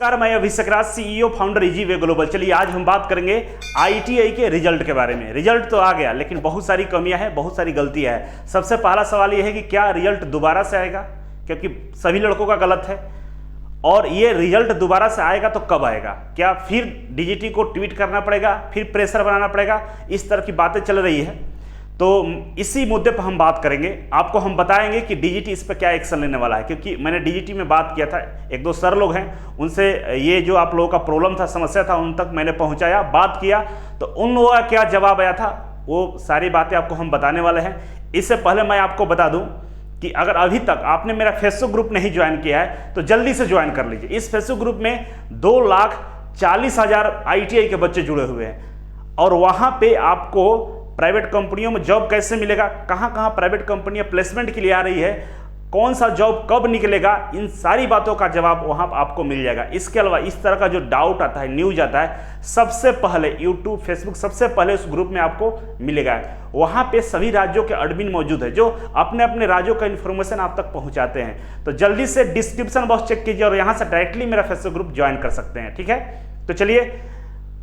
नमस्कार, मैं अभिषेक राज, CEO founder इजीवे global. चलिए आज हम बात करेंगे आईटीआई के रिजल्ट के बारे में। रिजल्ट तो आ गया, लेकिन बहुत सारी कमियां हैं, बहुत सारी गलतियां हैं। सबसे पहला सवाल यह है कि क्या रिजल्ट दोबारा से आएगा, क्योंकि सभी लड़कों का गलत है। और ये रिजल्ट दोबारा से आएगा तो कब आएगा, क्या फिर डीजीटी को ट्वीट करना पड़ेगा, फिर प्रेशर बनाना पड़ेगा, इस तरह की बातें चल रही है। तो इसी मुद्दे पर हम बात करेंगे। आपको हम बताएंगे कि डीजीटी इस पर क्या एक्शन लेने वाला है, क्योंकि मैंने डीजीटी में बात किया था, एक दो सर लोग हैं, उनसे ये जो आप लोगों का प्रॉब्लम था, समस्या था, उन तक मैंने पहुंचाया, बात किया, तो उन लोगों का क्या जवाब आया था वो सारी बातें आपको हम बताने वाले हैं। इससे पहले मैं आपको बता दूं कि अगर अभी तक आपने मेरा फेसबुक ग्रुप नहीं ज्वाइन किया है तो जल्दी से ज्वाइन कर लीजिए। इस फेसबुक ग्रुप में 2,40,000 आईटीआई के बच्चे जुड़े हुए हैं और वहाँ पे आपको प्राइवेट कंपनियों में जॉब कैसे मिलेगा, कहाँ कहाँ प्राइवेट कंपनियां प्लेसमेंट के लिए आ रही है, कौन सा जॉब कब निकलेगा, इन सारी बातों का जवाब वहाँ आपको मिल जाएगा। इसके अलावा इस तरह का जो डाउट आता है, न्यूज आता है, सबसे पहले यूट्यूब, फेसबुक, सबसे पहले उस ग्रुप में आपको मिलेगा। वहाँ पे सभी राज्यों के एडमिन मौजूद है जो अपने अपने राज्यों का इन्फॉर्मेशन आप तक पहुँचाते हैं। तो जल्दी से डिस्क्रिप्शन बॉक्स चेक कीजिए और यहाँ से डायरेक्टली मेरा फेसबुक ग्रुप ज्वाइन कर सकते हैं। ठीक है, तो चलिए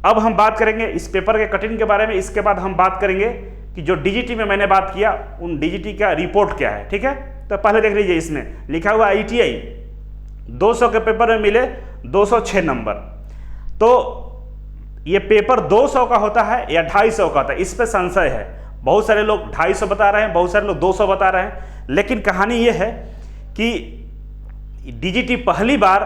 अब हम बात करेंगे इस पेपर के कटिंग के बारे में। इसके बाद हम बात करेंगे कि जो डीजीटी में मैंने बात किया, उन डीजीटी का रिपोर्ट क्या है। ठीक है, तो पहले देख लीजिए, इसमें लिखा हुआ आईटीआई 200 के पेपर में मिले 206 नंबर। तो ये पेपर 200 का होता है या 250 का होता है, इस पे संशय है। बहुत सारे लोग 250 बता रहे हैं, बहुत सारे लोग 200 बता रहे हैं, लेकिन कहानी ये है कि डीजीटी पहली बार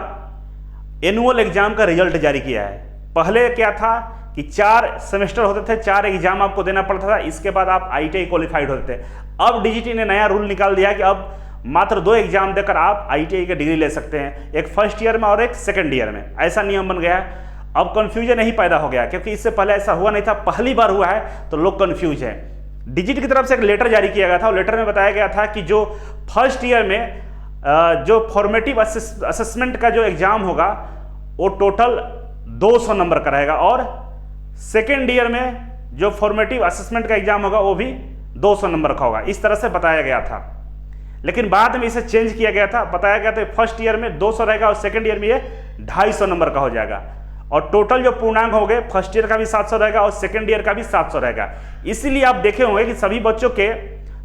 एनुअल एग्जाम का रिजल्ट जारी किया है। पहले क्या था कि 4 सेमेस्टर होते थे, 4 एग्जाम आपको देना पड़ता था, इसके बाद आप आईटीआई क्वालिफाइड होते थे। अब डीजीटी ने नया रूल निकाल दिया कि अब मात्र 2 एग्जाम देकर आप आईटीआई की डिग्री ले सकते हैं, एक फर्स्ट ईयर में और एक सेकंड ईयर में। ऐसा नियम बन गया है। अब कंफ्यूजन नहीं पैदा हो गया, क्योंकि इससे पहले ऐसा हुआ नहीं था, पहली बार हुआ है तो लोग कंफ्यूज हैं। डीजीटी की तरफ से एक लेटर जारी किया गया था और लेटर में बताया गया था कि जो फर्स्ट ईयर में जो फॉर्मेटिव असेसमेंट का जो एग्जाम होगा वो टोटल 200 नंबर का रहेगा और सेकेंड ईयर में जो फॉर्मेटिव असेसमेंट का एग्जाम होगा वो भी 200 नंबर का होगा। इस तरह से बताया गया था, लेकिन बाद में इसे चेंज किया गया था। बताया गया था फर्स्ट ईयर में 200 रहेगा और सेकेंड ईयर में ये 250 नंबर का हो जाएगा। और टोटल जो पूर्णांक हो गए, फर्स्ट ईयर का भी 700 रहेगा और सेकेंड ईयर का भी 700 रहेगा। इसीलिए आप देखे होंगे कि सभी बच्चों के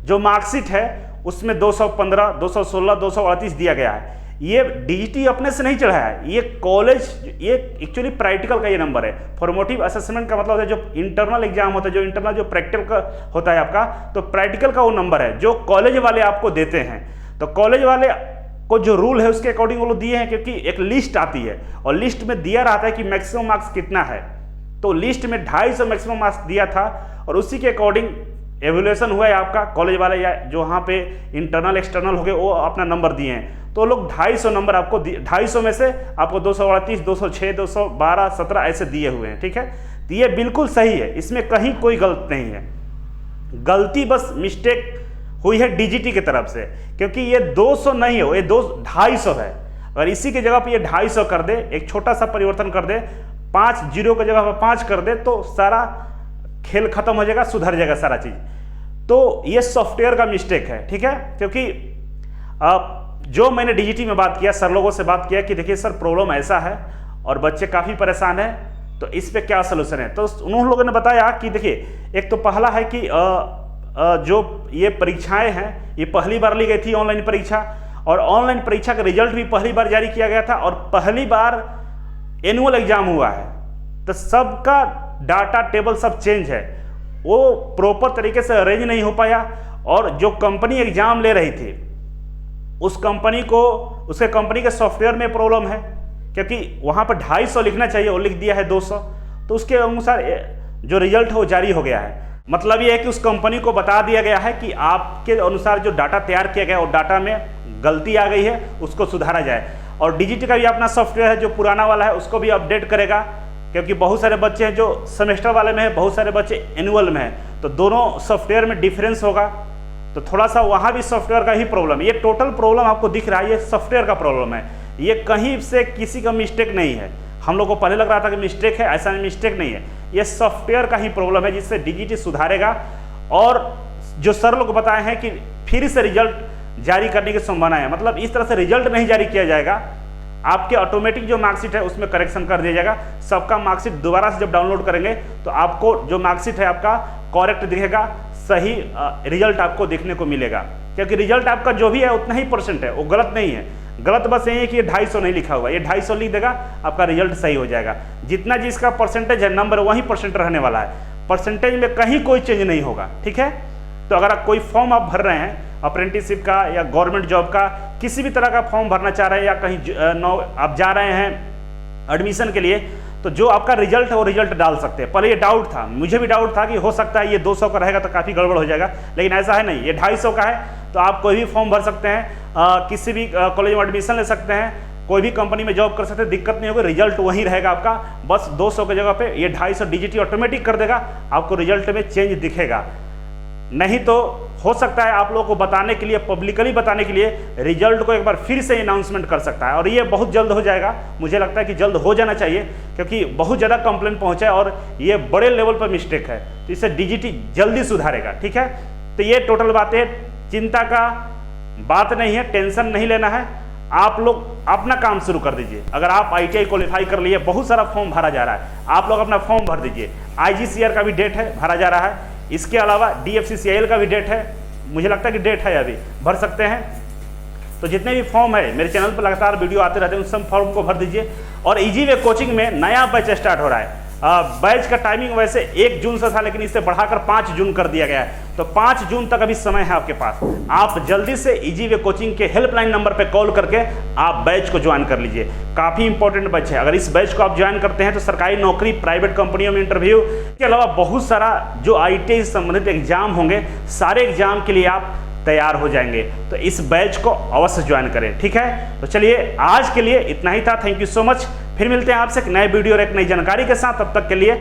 जो मार्कशीट है उसमें 215, 216, 238 दिया गया है। ये डीजीटी अपने से नहीं चढ़ाया है, ये कॉलेज, ये एक्चुअली प्रैक्टिकल का ये नंबर है। फॉर्मेटिव असेसमेंट का मतलब है जो इंटरनल एग्जाम होता है, जो इंटरनल जो प्रैक्टिकल का होता है आपका, तो प्रैक्टिकल का वो नंबर है जो कॉलेज वाले आपको देते हैं। तो कॉलेज वाले को जो रूल है उसके अकॉर्डिंग वो लोग दिए हैं, क्योंकि एक लिस्ट आती है और लिस्ट में दिया रहता है कि मैक्सिमम मार्क्स कितना है। तो लिस्ट में 250 मैक्सिमम मार्क्स दिया था और उसी के अकॉर्डिंग एवेल्यूएशन हुआ है आपका। कॉलेज वाले या जो वहाँ पे इंटरनल एक्सटर्नल हो गए वो अपना नंबर दिए हैं। तो लोग 250 नंबर आपको 250 में से आपको 238, 206, 212, 17 ऐसे दिए हुए हैं। ठीक है, तो ये बिल्कुल सही है, इसमें कहीं कोई गलत नहीं है। गलती बस मिस्टेक हुई है डीजीटी की तरफ से, क्योंकि ये 200 नहीं हो, ये 250 है। अगर इसी की जगह पे ये 250 कर दे, एक छोटा सा परिवर्तन कर दे, 5 जीरो की जगह पर 5 कर दे, तो सारा खेल खत्म हो जाएगा, सुधर जाएगा सारा चीज। तो ये सॉफ्टवेयर का मिस्टेक है। ठीक है, क्योंकि जो मैंने डीजीटी में बात किया, सर लोगों से बात किया कि देखिए सर प्रॉब्लम ऐसा है और बच्चे काफ़ी परेशान हैं, तो इस पे क्या सोल्यूशन है। तो उन लोगों ने बताया कि देखिए, एक तो पहला है कि जो ये परीक्षाएं हैं ये पहली बार ली गई थी, ऑनलाइन परीक्षा, और ऑनलाइन परीक्षा का रिजल्ट भी पहली बार जारी किया गया था और पहली बार एनुअल एग्जाम हुआ है। तो सबका डाटा टेबल सब चेंज है, वो प्रॉपर तरीके से अरेंज नहीं हो पाया। और जो कंपनी एग्जाम ले रही थी उस कंपनी को, उसके कंपनी के सॉफ्टवेयर में प्रॉब्लम है, क्योंकि वहाँ पर 250 लिखना चाहिए, वो लिख दिया है 200। तो उसके अनुसार जो रिजल्ट है वो जारी हो गया है। मतलब ये है कि उस कंपनी को बता दिया गया है कि आपके अनुसार जो डाटा तैयार किया गया और डाटा में गलती आ गई है, उसको सुधारा जाए। और डीजीटी का भी अपना सॉफ्टवेयर है जो पुराना वाला है उसको भी अपडेट करेगा, क्योंकि बहुत सारे बच्चे हैं जो सेमेस्टर वाले में है, बहुत सारे बच्चे एनुअल में हैं, तो दोनों सॉफ्टवेयर में डिफरेंस होगा। तो थोड़ा सा वहाँ भी सॉफ्टवेयर का ही प्रॉब्लम है। ये टोटल प्रॉब्लम आपको दिख रहा है, ये सॉफ्टवेयर का प्रॉब्लम है, ये कहीं से किसी का मिस्टेक नहीं है। हम लोग को पहले लग रहा था कि मिस्टेक है, ऐसा मिस्टेक नहीं है, ये सॉफ्टवेयर का ही प्रॉब्लम है, जिससे डीजीटी सुधारेगा। और जो सर लोग बताए हैं कि फिर से रिजल्ट जारी करने की संभावना है, मतलब इस तरह से रिजल्ट नहीं जारी किया जाएगा आपके ऑटोमेटिक जो मार्कशीट है उसमें करेक्शन कर दिया जाएगा। सबका मार्कशीट दोबारा से जब डाउनलोड करेंगे तो आपको जो मार्कशीट है आपका करेक्ट दिखेगा, सही रिजल्ट आपको देखने को मिलेगा, क्योंकि रिजल्ट आपका जो भी है उतना ही परसेंट है, वो गलत नहीं है। गलत बस यही है कि ये 250 नहीं लिखा हुआ, ये 250 लिख देगा, आपका रिजल्ट सही हो जाएगा। जितना जिसका परसेंटेज है नंबर वही परसेंट रहने वाला है, परसेंटेज में कहीं कोई चेंज नहीं होगा, ठीक है। तो अगर आप कोई फॉर्म आप भर रहे हैं अप्रेंटिसशिप का या गवर्नमेंट जॉब का, किसी भी तरह का फॉर्म भरना चाह रहे हैं या कहीं आप जा रहे हैं एडमिशन के लिए, तो जो आपका रिजल्ट है वो रिजल्ट डाल सकते हैं। पहले ये डाउट था, मुझे भी डाउट था कि हो सकता है ये 200 का रहेगा तो काफ़ी गड़बड़ हो जाएगा, लेकिन ऐसा है नहीं, ये 250 का है। तो आप कोई भी फॉर्म भर सकते हैं, किसी भी कॉलेज में एडमिशन ले सकते हैं, कोई भी कंपनी में जॉब कर सकते हैं, दिक्कत नहीं होगी, रिजल्ट वही रहेगा आपका। बस 200 की जगह पे ये 250 डिजिट ऑटोमेटिक कर देगा, आपको रिजल्ट में चेंज दिखेगा। नहीं तो हो सकता है आप लोगों को बताने के लिए, पब्लिकली बताने के लिए रिजल्ट को एक बार फिर से अनाउंसमेंट कर सकता है, और ये बहुत जल्द हो जाएगा। मुझे लगता है कि जल्द हो जाना चाहिए, क्योंकि बहुत ज़्यादा कंप्लेन पहुंचा है और ये बड़े लेवल पर मिस्टेक है, तो इसे डीजीटी जल्दी सुधारेगा, ठीक है। तो ये टोटल बातें, चिंता का बात नहीं है, टेंशन नहीं लेना है। आप लोग अपना काम शुरू कर दीजिए। अगर आप ITI क्वालिफाई कर लिए, बहुत सारा फॉर्म भरा जा रहा है, आप लोग अपना फॉर्म भर दीजिए। IGCR का भी डेट है, भरा जा रहा है। इसके अलावा DFCCIL का भी डेट है, मुझे लगता है कि डेट है, अभी भर सकते हैं। तो जितने भी फॉर्म है, मेरे चैनल पर लगातार वीडियो आते रहते हैं, उन सब फॉर्म को भर दीजिए। और इजी वे कोचिंग में नया बैच स्टार्ट हो रहा है। बैच का टाइमिंग वैसे 1 जून से था, लेकिन इसे बढ़ाकर 5 जून कर दिया गया है। तो 5 जून तक अभी समय है आपके पास। आप जल्दी से इजी वे कोचिंग के हेल्पलाइन नंबर पे कॉल करके आप बैच को ज्वाइन कर लीजिए। काफ़ी इंपॉर्टेंट बैच है। अगर इस बैच को आप ज्वाइन करते हैं तो सरकारी नौकरी, प्राइवेट कंपनियों में इंटरव्यू के अलावा बहुत सारा जो ITI से संबंधित एग्जाम होंगे, सारे एग्जाम के लिए आप तैयार हो जाएंगे। तो इस बैच को अवश्य ज्वाइन करें, ठीक है। तो चलिए, आज के लिए इतना ही था। Thank you so much. फिर मिलते हैं आपसे एक नए वीडियो और एक नई जानकारी के साथ। तब तक के लिए